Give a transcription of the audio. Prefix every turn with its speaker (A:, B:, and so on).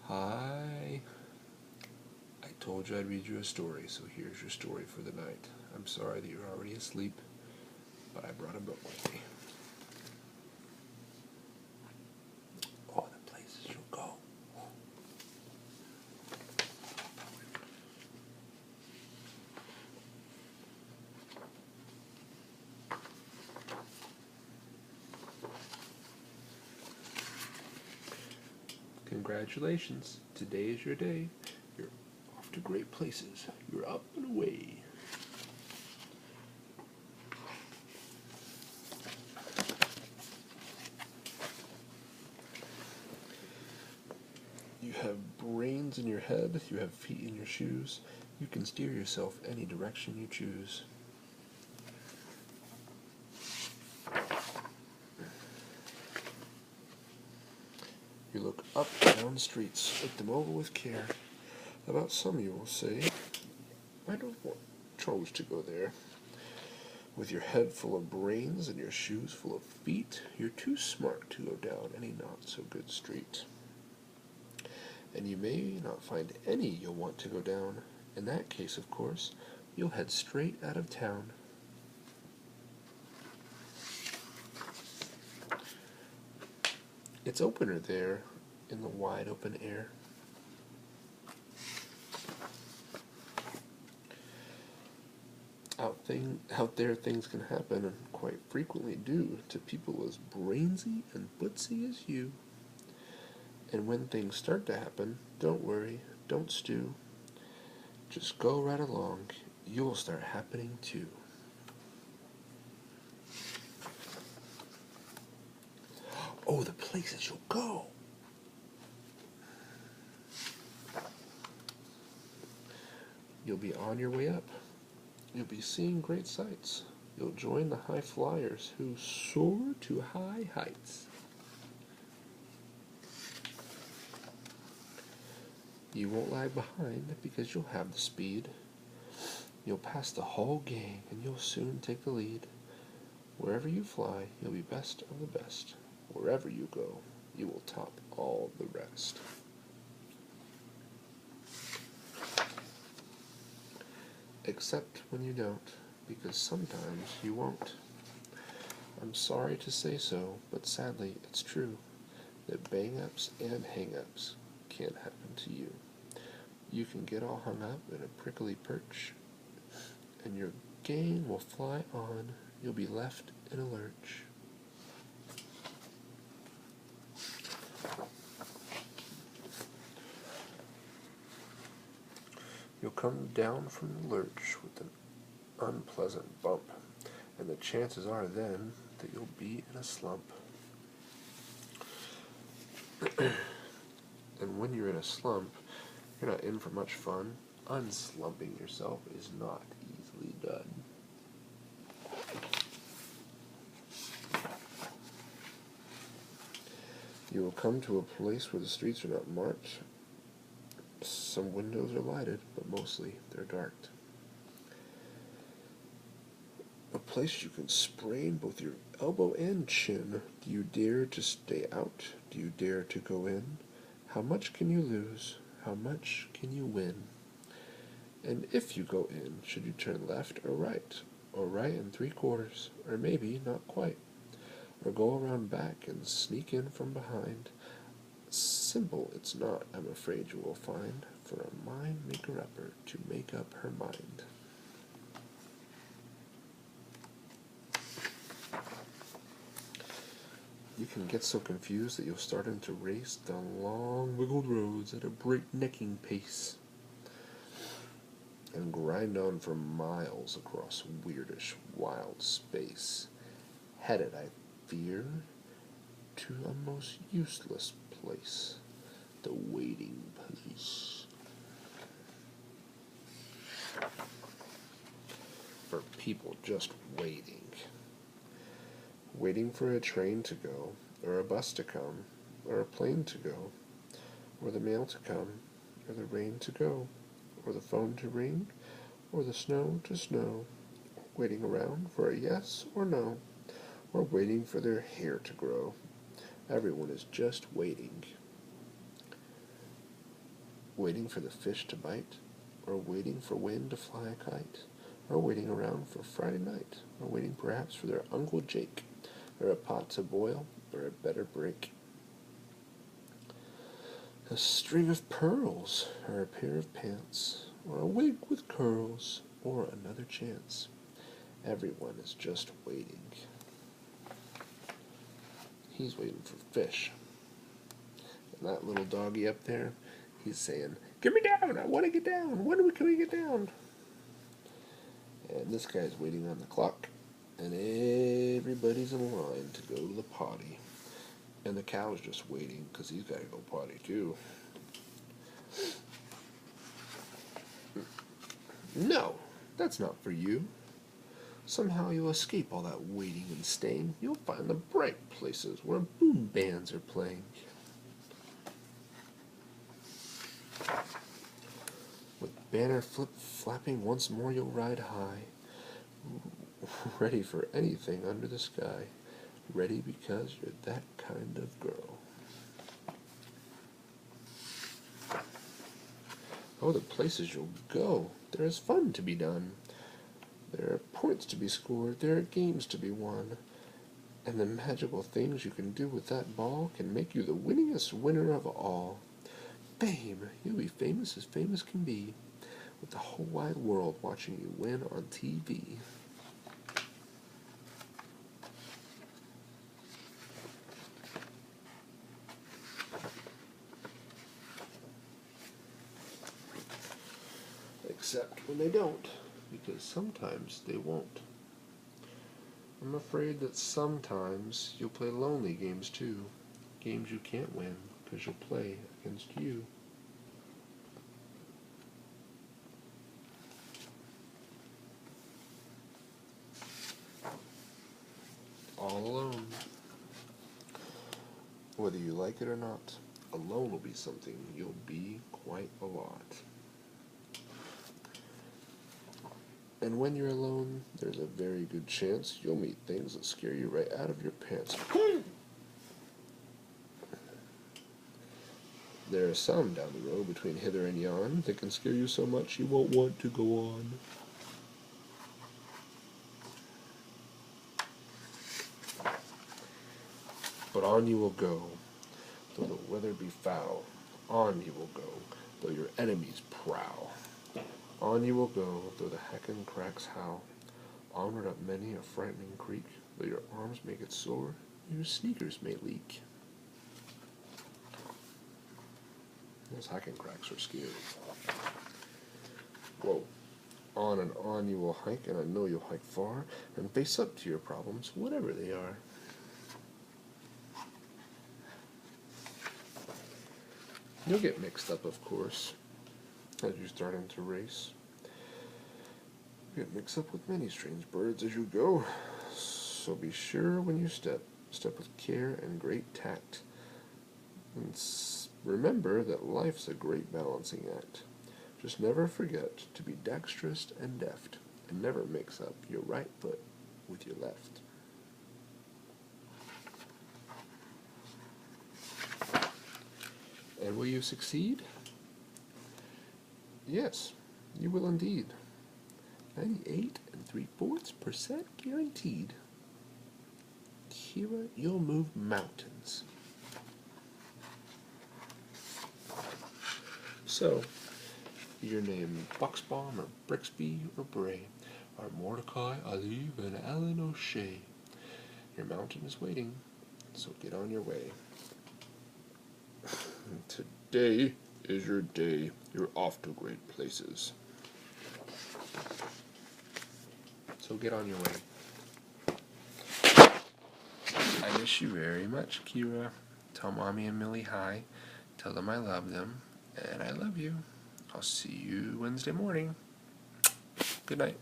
A: Hi. I told you I'd read you a story, so here's your story for the night. I'm sorry that you're already asleep, but I brought a book with me. All the places you'll go. Congratulations. Today is your day. You're off to great places. You're up and away. You have brains in your head. You have feet in your shoes. You can steer yourself any direction you choose. You look up and down streets, look them over with care. About some you will say, I don't chose to go there. With your head full of brains and your shoes full of feet, you're too smart to go down any not-so-good street. And you may not find any you'll want to go down. In that case, of course, you'll head straight out of town. It's opener there in the wide open air. Out there things can happen, and quite frequently do, to people as brainsy and bootsy as you. And when things start to happen, don't worry, don't stew. Just go right along. You'll start happening too. Oh, the places you'll go! You'll be on your way up. You'll be seeing great sights. You'll join the high flyers who soar to high heights. You won't lag behind because you'll have the speed. You'll pass the whole gang and you'll soon take the lead. Wherever you fly, you'll be best of the best. Wherever you go, you will top all the rest. Except when you don't, because sometimes you won't. I'm sorry to say so, but sadly it's true that bang-ups and hang-ups can't happen to you. You can get all hung up in a prickly perch, and your gang will fly on. You'll be left in a lurch. You'll come down from the lurch with an unpleasant bump, and the chances are then that you'll be in a slump. And when you're in a slump, you're not in for much fun. Unslumping yourself is not easily done. You will come to a place where the streets are not marked. Some windows are lighted, but mostly they're dark. A place you can sprain both your elbow and chin. Do you dare to stay out? Do you dare to go in? How much can you lose? How much can you win? And if you go in, should you turn left or right and 3/4, or maybe not quite, or go around back and sneak in from behind? Simple it's not, I'm afraid you will find, for a mind-maker-upper to make up her mind. You can get so confused that you'll start into race down long, wiggled roads at a breaknecking pace, and grind on for miles across weirdish, wild space, headed, I fear, to a most useless place, the waiting place. For people just waiting. Waiting for a train to go, or a bus to come, or a plane to go, or the mail to come, or the rain to go, or the phone to ring, or the snow to snow, waiting around for a yes or no, or waiting for their hair to grow. Everyone is just waiting. Waiting for the fish to bite, or waiting for wind to fly a kite, or waiting around for Friday night, or waiting perhaps for their Uncle Jake, or a pot to boil, or a better break. A string of pearls, or a pair of pants, or a wig with curls, or another chance. Everyone is just waiting. He's waiting for fish. And that little doggy up there, he's saying, "Get me down! I want to get down! When can we get down?" And this guy's waiting on the clock. And everybody's in line to go to the potty. And the cow's just waiting because he's got to go potty too. No, that's not for you. Somehow you'll escape all that waiting and staying. You'll find the bright places where boom bands are playing. With banner flip-flapping once more you'll ride high, ready for anything under the sky, ready because you're that kind of girl. Oh, the places you'll go, there is fun to be done. There are points to be scored, there are games to be won, and the magical things you can do with that ball can make you the winningest winner of all. Fame, you'll be famous as famous can be, with the whole wide world watching you win on TV. Except when they don't, because sometimes they won't. I'm afraid that sometimes you'll play lonely games too, games you can't win because you'll play against you. All alone. Whether you like it or not, alone will be something you'll be quite a lot. And when you're alone, there's a very good chance you'll meet things that scare you right out of your pants. There are some down the road between hither and yon that can scare you so much you won't want to go on. But on you will go, though the weather be foul. On you will go, though your enemies prowl. On you will go, though the heckin' cracks howl. Onward up many a frightening creek, though your arms may get sore, your sneakers may leak. Those heckin' cracks are scary. Whoa. On and on you will hike, and I know you'll hike far, and face up to your problems, whatever they are. You'll get mixed up, of course, as you start into race. You get mixed up with many strange birds as you go, so be sure when you step with care and great tact. And remember that life's a great balancing act. Just never forget to be dexterous and deft, and never mix up your right foot with your left. And will you succeed? Yes, you will indeed. 98.75% guaranteed. Kira, you'll move mountains. So, your name Buxbaum or Brixby or Bray, or Mordecai, Ali, and Alan O'Shea. Your mountain is waiting, so get on your way. Today is your day. You're off to great places. So get on your way. I miss you very much, Kira. Tell Mommy and Millie hi. Tell them I love them. And I love you. I'll see you Wednesday morning. Good night.